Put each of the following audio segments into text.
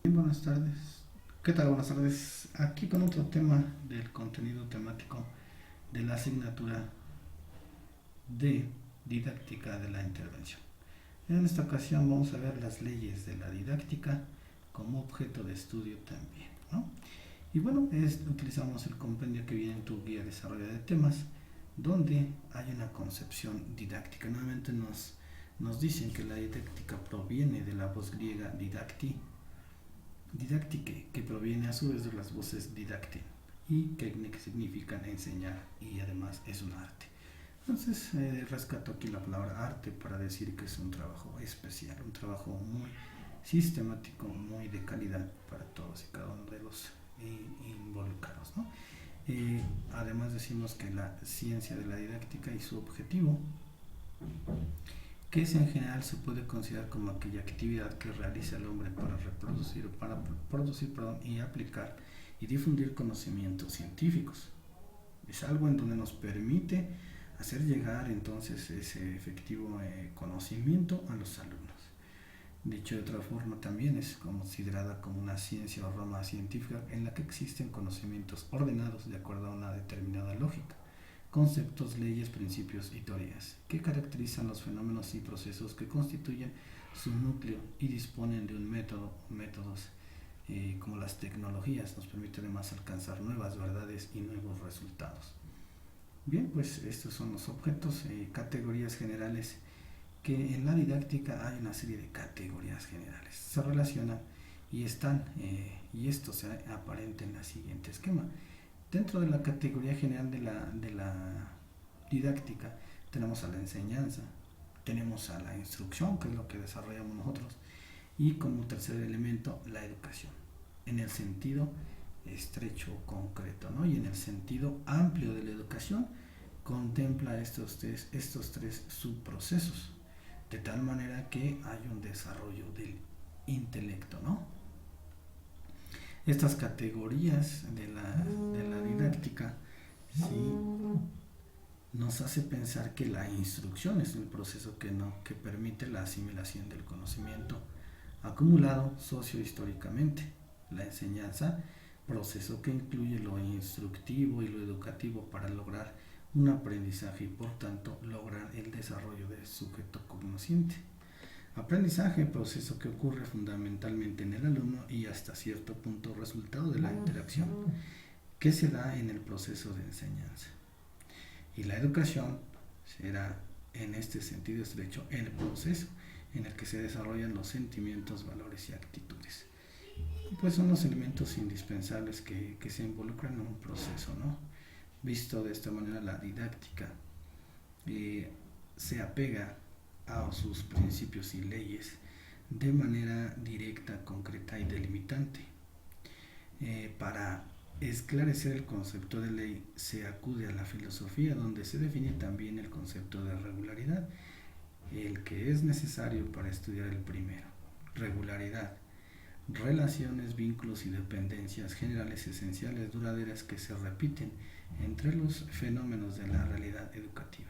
Bien, buenas tardes. ¿Qué tal? Buenas tardes. Aquí con otro tema del contenido temático de la asignatura de didáctica de la intervención. En esta ocasión vamos a ver las leyes de la didáctica como objeto de estudio también, ¿no? Y bueno, utilizamos el compendio que viene en tu guía de desarrollo de temas, donde hay una concepción didáctica. Nuevamente nos dicen que la didáctica proviene de la voz griega didacti, didáctique, que proviene a su vez de las voces didacte y que significan enseñar y además es un arte. Entonces rescato aquí la palabra arte para decir que es un trabajo especial, un trabajo muy sistemático, muy de calidad para todos y cada uno de los involucrados, ¿no? Además decimos que la ciencia de la didáctica y su objetivo, que es en general se puede considerar como aquella actividad que realiza el hombre para producir y aplicar y difundir conocimientos científicos. Es algo en donde nos permite hacer llegar entonces ese efectivo conocimiento a los alumnos. Dicho de otra forma, también es considerada como una ciencia o rama científica en la que existen conocimientos ordenados de acuerdo a una determinada lógica, conceptos, leyes, principios y teorías, que caracterizan los fenómenos y procesos que constituyen su núcleo y disponen de un método o métodos como las tecnologías nos permiten además alcanzar nuevas verdades y nuevos resultados. Bien, pues estos son los objetos, categorías generales, que en la didáctica hay una serie de categorías generales. Se relacionan y están, y esto se aparenta en el siguiente esquema. Dentro de la categoría general de la didáctica tenemos a la enseñanza, tenemos a la instrucción, que es lo que desarrollamos nosotros, y como tercer elemento la educación, en el sentido estrecho o concreto, ¿no? Y en el sentido amplio de la educación contempla estos tres subprocesos, de tal manera que hay un desarrollo del intelecto, ¿no? Estas categorías de la didáctica, ¿sí?, nos hace pensar que la instrucción es el proceso que permite la asimilación del conocimiento acumulado sociohistóricamente. La enseñanza, proceso que incluye lo instructivo y lo educativo para lograr un aprendizaje y por tanto lograr el desarrollo del sujeto cognosciente. Aprendizaje, proceso que ocurre fundamentalmente en el alumno y hasta cierto punto resultado de la interacción que se da en el proceso de enseñanza. Y la educación será, en este sentido estrecho, el proceso en el que se desarrollan los sentimientos, valores y actitudes. Pues son los elementos indispensables que se involucran en un proceso, ¿no? Visto de esta manera, la didáctica se apega a sus principios y leyes de manera directa, concreta y delimitante. Para esclarecer el concepto de ley se acude a la filosofía, donde se define también el concepto de regularidad, el que es necesario para estudiar el primero. Regularidad: relaciones, vínculos y dependencias generales, esenciales, duraderas, que se repiten entre los fenómenos de la realidad educativa.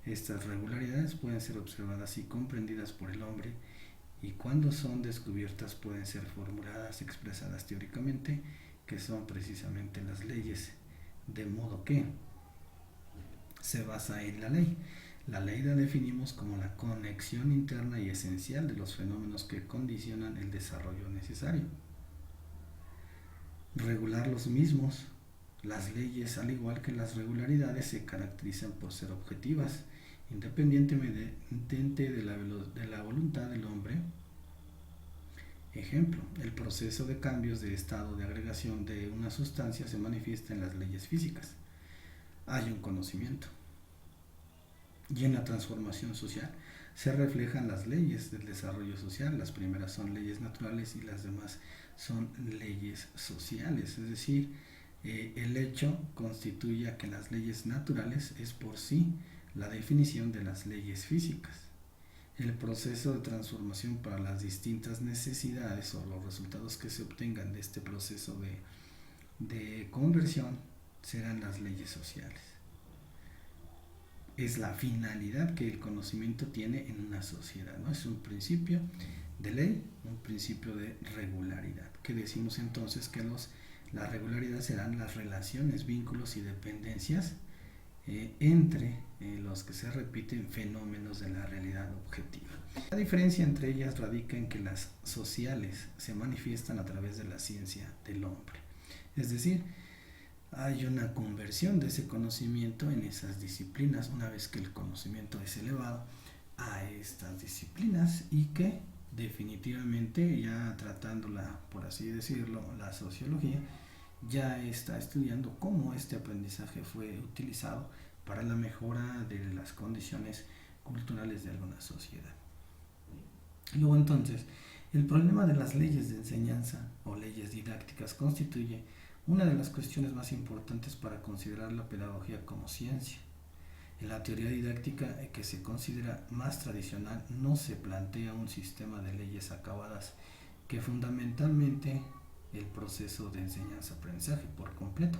Estas regularidades pueden ser observadas y comprendidas por el hombre, y cuando son descubiertas pueden ser formuladas, expresadas teóricamente, que son precisamente las leyes, de modo que se basa en la ley. La ley la definimos como la conexión interna y esencial de los fenómenos que condicionan el desarrollo necesario. Regular los mismos. Las leyes, al igual que las regularidades, se caracterizan por ser objetivas, independientemente de la voluntad del hombre. Ejemplo: el proceso de cambios de estado de agregación de una sustancia se manifiesta en las leyes físicas. Hay un conocimiento. Y en la transformación social se reflejan las leyes del desarrollo social. Las primeras son leyes naturales y las demás son leyes sociales. Es decir, el hecho constituye a que las leyes naturales es por sí la definición de las leyes físicas. El proceso de transformación para las distintas necesidades o los resultados que se obtengan de este proceso de conversión serán las leyes sociales. Es la finalidad que el conocimiento tiene en una sociedad, ¿no? Es un principio de ley, un principio de regularidad, que decimos entonces que la regularidad serán las relaciones, vínculos y dependencias entre los que se repiten fenómenos de la realidad objetiva. La diferencia entre ellas radica en que las sociales se manifiestan a través de la ciencia del hombre, es decir, hay una conversión de ese conocimiento en esas disciplinas una vez que el conocimiento es elevado a estas disciplinas y que definitivamente, ya tratándola, por así decirlo, la sociología ya está estudiando cómo este aprendizaje fue utilizado para la mejora de las condiciones culturales de alguna sociedad. Luego entonces, el problema de las leyes de enseñanza o leyes didácticas constituye una de las cuestiones más importantes para considerar la pedagogía como ciencia. En la teoría didáctica, que se considera más tradicional, no se plantea un sistema de leyes acabadas que fundamentalmente el proceso de enseñanza-aprendizaje por completo.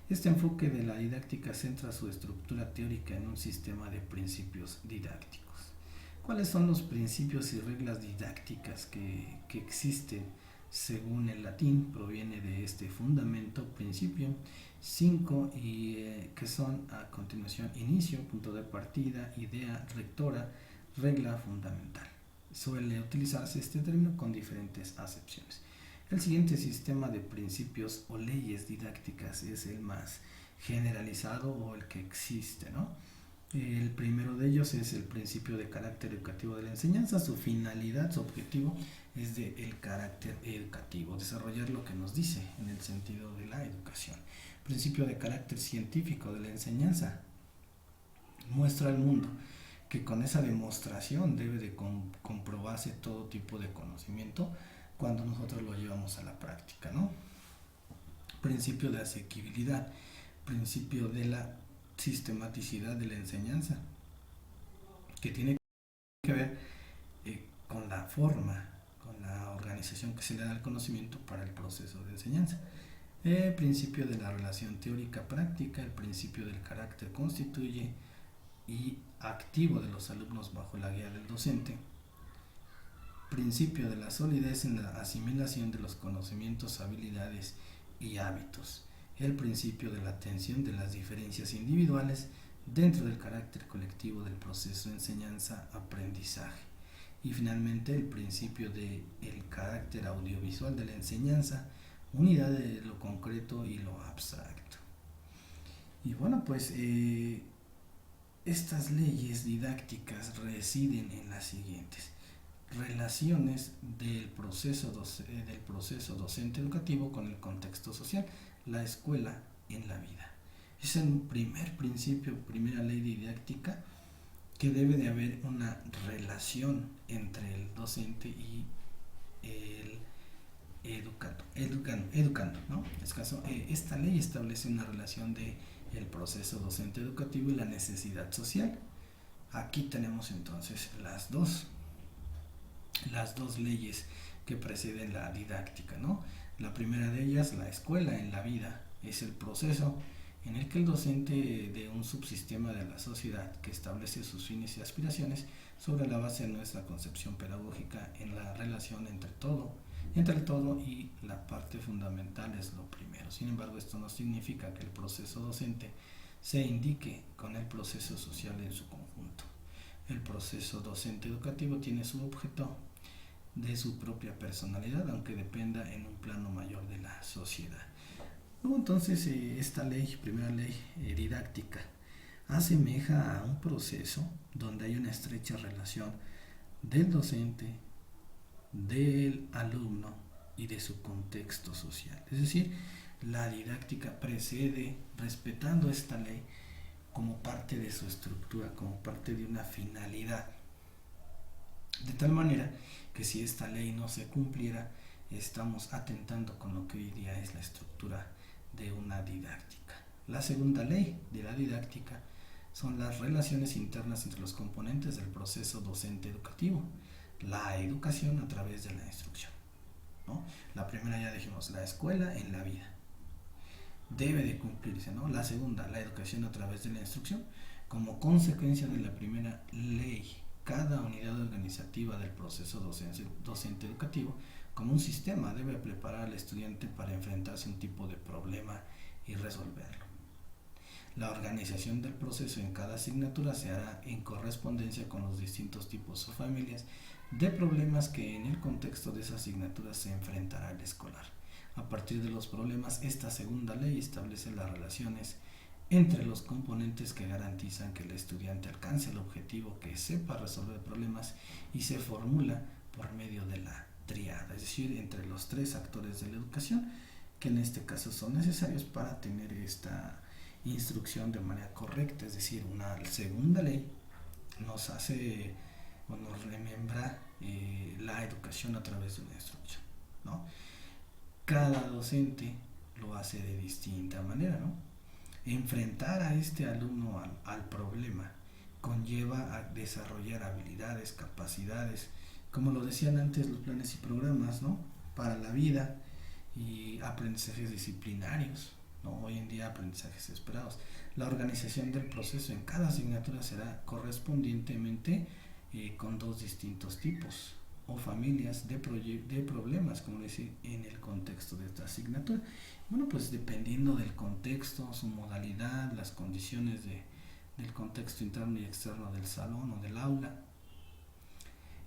Este enfoque de la didáctica centra su estructura teórica en un sistema de principios didácticos. ¿Cuáles son los principios y reglas didácticas que existen? Según el latín, proviene de este fundamento, principio, 5, y que son a continuación inicio, punto de partida, idea rectora, regla fundamental. Suele utilizarse este término con diferentes acepciones. El siguiente sistema de principios o leyes didácticas es el más generalizado o el que existe, ¿no? El primero de ellos es el principio de carácter educativo de la enseñanza. Su finalidad, su objetivo es el carácter educativo, desarrollar lo que nos dice en el sentido de la educación. Principio de carácter científico de la enseñanza. Muestra al mundo que con esa demostración debe de comprobarse todo tipo de conocimiento cuando nosotros lo llevamos a la práctica, ¿no? Principio de asequibilidad, principio de la sistematicidad de la enseñanza, que tiene que ver con la forma, con la organización que se le da al conocimiento para el proceso de enseñanza. El principio de la relación teórica-práctica, el principio del carácter constituye y activo de los alumnos bajo la guía del docente. Principio de la solidez en la asimilación de los conocimientos, habilidades y hábitos. El principio de la atención de las diferencias individuales dentro del carácter colectivo del proceso de enseñanza-aprendizaje. Y finalmente el principio del carácter audiovisual de la enseñanza, unidad de lo concreto y lo abstracto. Y bueno, pues estas leyes didácticas residen en las siguientes: relaciones del proceso docente educativo con el contexto social, la escuela en la vida. Es el primer principio, primera ley didáctica, que debe de haber una relación entre el docente y el educando, ¿no? En este caso, esta ley establece una relación de el proceso docente educativo y la necesidad social. Aquí tenemos entonces las dos leyes que preceden la didáctica, ¿no? La primera de ellas, la escuela en la vida, es el proceso en el que el docente de un subsistema de la sociedad que establece sus fines y aspiraciones sobre la base de nuestra concepción pedagógica en la relación entre el todo y la parte fundamental es lo primero. Sin embargo, esto no significa que el proceso docente se indique con el proceso social en su conjunto. El proceso docente educativo tiene su objeto de su propia personalidad, aunque dependa en un plano mayor de la sociedad. Luego entonces esta ley, primera ley didáctica, asemeja a un proceso donde hay una estrecha relación del docente, del alumno y de su contexto social. Es decir, la didáctica precede respetando esta ley como parte de su estructura, como parte de una finalidad. De tal manera que si esta ley no se cumpliera, estamos atentando con lo que hoy día es la estructura de una didáctica. La segunda ley de la didáctica son las relaciones internas entre los componentes del proceso docente educativo, la educación a través de la instrucción, ¿no? La primera ya dijimos, la escuela en la vida. Debe de cumplirse, ¿no? La segunda, la educación a través de la instrucción, como consecuencia de la primera ley cada unidad organizativa del proceso docente educativo como un sistema debe preparar al estudiante para enfrentarse a un tipo de problema y resolverlo. La organización del proceso en cada asignatura se hará en correspondencia con los distintos tipos o familias de problemas que en el contexto de esa asignatura se enfrentará el escolar. A partir de los problemas, esta segunda ley establece las relaciones entre los componentes que garantizan que el estudiante alcance el objetivo, que sepa resolver problemas y se formula por medio de la triada, es decir, entre los tres actores de la educación, que en este caso son necesarios para tener esta instrucción de manera correcta. Es decir, una segunda ley nos hace o nos remembra la educación a través de una instrucción, ¿no? Cada docente lo hace de distinta manera, ¿no? Enfrentar a este alumno al problema conlleva a desarrollar habilidades, capacidades, como lo decían antes los planes y programas, ¿no? Para la vida, y aprendizajes disciplinarios, ¿no? Hoy en día aprendizajes esperados. La organización del proceso en cada asignatura será correspondientemente con dos distintos tipos o familias de problemas, como decir, en el contexto de esta asignatura. Bueno, pues dependiendo del contexto, su modalidad, las condiciones del contexto interno y externo del salón o del aula,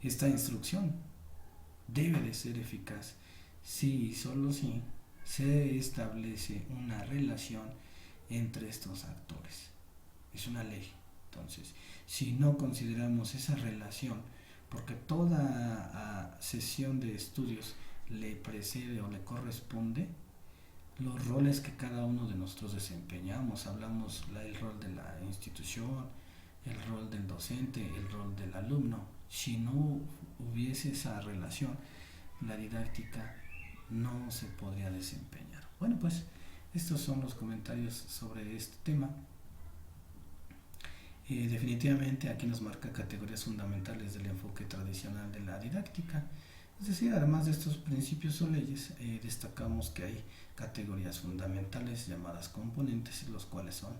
esta instrucción debe de ser eficaz si y solo si se establece una relación entre estos actores. Es una ley. Entonces, si no consideramos esa relación, porque toda sesión de estudios le precede o le corresponde los roles que cada uno de nosotros desempeñamos. Hablamos del rol de la institución, el rol del docente, el rol del alumno. Si no hubiese esa relación, la didáctica no se podría desempeñar. Bueno, pues estos son los comentarios sobre este tema. Definitivamente aquí nos marca categorías fundamentales del enfoque tradicional de la didáctica. Es decir, además de estos principios o leyes, destacamos que hay categorías fundamentales llamadas componentes, los cuales son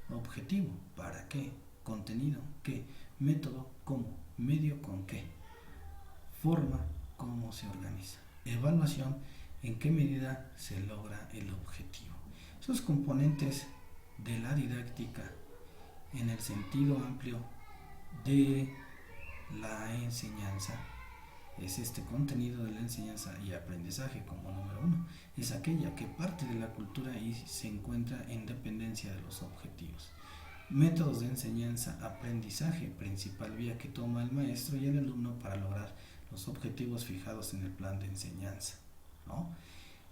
objetivo, ¿para qué? Contenido, ¿qué? Método, ¿cómo? Medio, ¿con qué? Forma, ¿cómo se organiza? Evaluación, ¿en qué medida se logra el objetivo? Esos componentes de la didáctica en el sentido amplio de la enseñanza es este contenido de la enseñanza y aprendizaje como número uno. Es aquella que parte de la cultura y se encuentra en dependencia de los objetivos. Métodos de enseñanza, aprendizaje, principal vía que toma el maestro y el alumno para lograr los objetivos fijados en el plan de enseñanza, ¿no?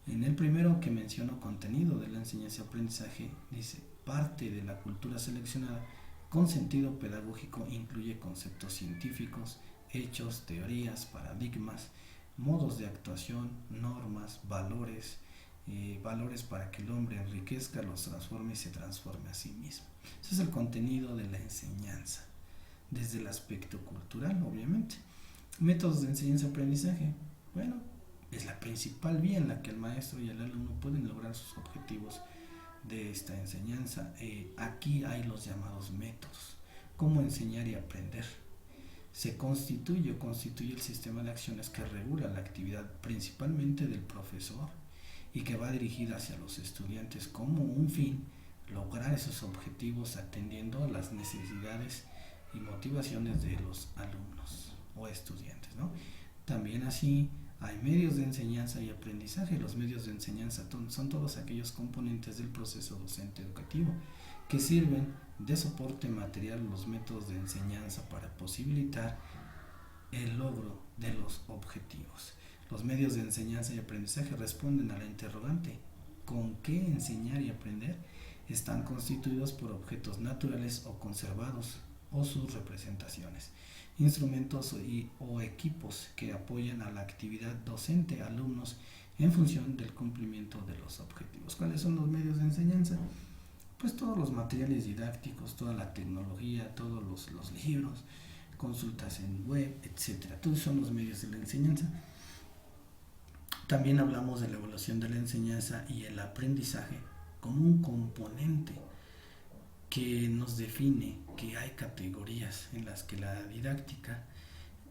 En el primero que menciono, contenido de la enseñanza y aprendizaje, dice, parte de la cultura seleccionada con sentido pedagógico incluye conceptos científicos, hechos, teorías, paradigmas, modos de actuación, normas, valores, valores para que el hombre enriquezca, los transforme y se transforme a sí mismo. Ese es el contenido de la enseñanza, desde el aspecto cultural, obviamente. Métodos de enseñanza-aprendizaje, bueno, es la principal vía en la que el maestro y el alumno pueden lograr sus objetivos de esta enseñanza. Aquí hay los llamados métodos. ¿Cómo enseñar y aprender? Se constituye el sistema de acciones que regula la actividad principalmente del profesor y que va dirigida hacia los estudiantes como un fin, lograr esos objetivos atendiendo a las necesidades y motivaciones de los alumnos o estudiantes, ¿no? También así hay medios de enseñanza y aprendizaje. Los medios de enseñanza son todos aquellos componentes del proceso docente educativo que sirven de soporte material a los métodos de enseñanza para posibilitar el logro de los objetivos. Los medios de enseñanza y aprendizaje responden a la interrogante ¿con qué enseñar y aprender? Están constituidos por objetos naturales o conservados o sus representaciones, instrumentos o equipos que apoyan a la actividad docente, alumnos, en función del cumplimiento de los objetivos. ¿Cuáles son los medios de enseñanza? Pues todos los materiales didácticos, toda la tecnología, todos los libros, consultas en web, etcétera. Todos son los medios de la enseñanza. También hablamos de la evaluación de la enseñanza y el aprendizaje como un componente que nos define que hay categorías en las que la didáctica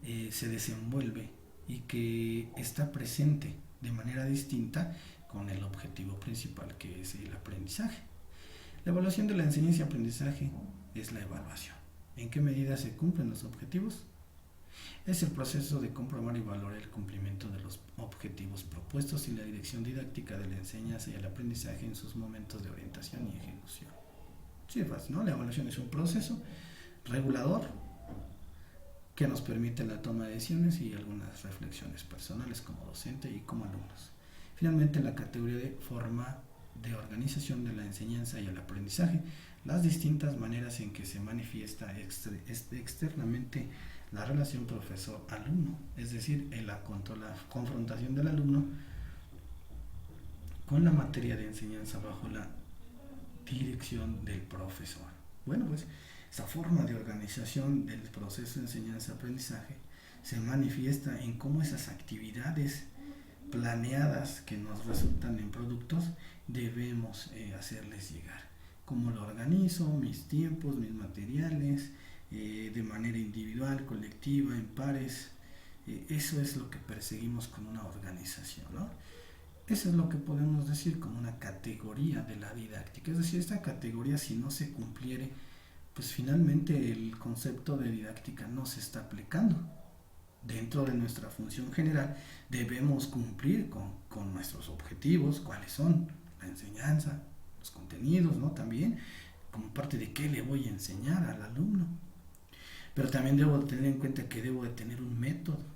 se desenvuelve y que está presente de manera distinta con el objetivo principal, que es el aprendizaje. La evaluación de la enseñanza y aprendizaje es la evaluación. ¿En qué medida se cumplen los objetivos? Es el proceso de comprobar y valorar el cumplimiento de los objetivos propuestos y la dirección didáctica de la enseñanza y el aprendizaje en sus momentos de orientación y ejecución. Sí, es fácil, ¿no? La evaluación es un proceso regulador que nos permite la toma de decisiones y algunas reflexiones personales como docente y como alumnos. Finalmente, la categoría de forma de organización de la enseñanza y el aprendizaje, las distintas maneras en que se manifiesta externamente la relación profesor-alumno, es decir, la confrontación del alumno con la materia de enseñanza bajo la dirección del profesor. Bueno, pues esa forma de organización del proceso de enseñanza-aprendizaje se manifiesta en cómo esas actividades planeadas que nos resultan en productos debemos hacerles llegar. Cómo lo organizo, mis tiempos, mis materiales, de manera individual, colectiva, en pares. Eso es lo que perseguimos con una organización, ¿no? Eso es lo que podemos decir como una categoría de la didáctica. Es decir, esta categoría, si no se cumpliere, pues finalmente el concepto de didáctica no se está aplicando. Dentro de nuestra función general debemos cumplir con nuestros objetivos, cuáles son la enseñanza, los contenidos, ¿no? También como parte de qué le voy a enseñar al alumno. Pero también debo tener en cuenta que debo de tener un método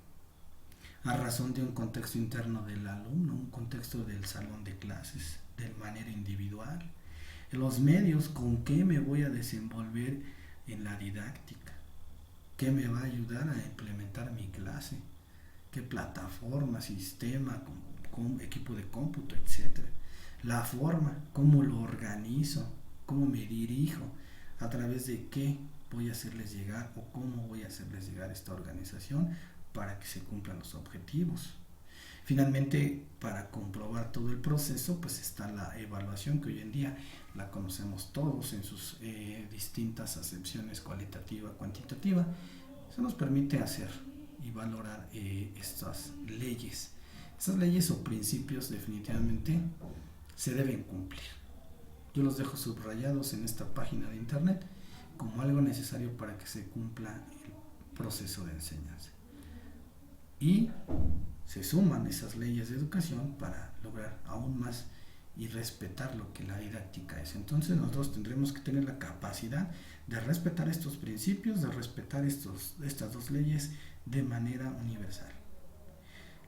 a razón de un contexto interno del alumno, un contexto del salón de clases, de manera individual. Los medios, con qué me voy a desenvolver en la didáctica, qué me va a ayudar a implementar mi clase, qué plataforma, sistema, con equipo de cómputo, etcétera. La forma, cómo lo organizo, cómo me dirijo, a través de qué voy a hacerles llegar o cómo voy a hacerles llegar esta organización para que se cumplan los objetivos. Finalmente, para comprobar todo el proceso, pues está la evaluación, que hoy en día la conocemos todos en sus distintas acepciones cualitativa, cuantitativa. Eso nos permite hacer y valorar estas leyes. Estas leyes o principios definitivamente se deben cumplir. Yo los dejo subrayados en esta página de internet como algo necesario para que se cumpla el proceso de enseñanza. Y se suman esas leyes de educación para lograr aún más y respetar lo que la didáctica es. Entonces nosotros tendremos que tener la capacidad de respetar estos principios, de respetar estas dos leyes de manera universal.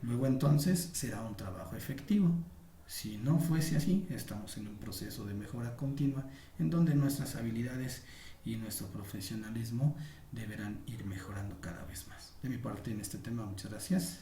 Luego entonces será un trabajo efectivo. Si no fuese así, estamos en un proceso de mejora continua en donde nuestras habilidades y nuestro profesionalismo deberán ir mejorando cada vez más. De mi parte en este tema, muchas gracias.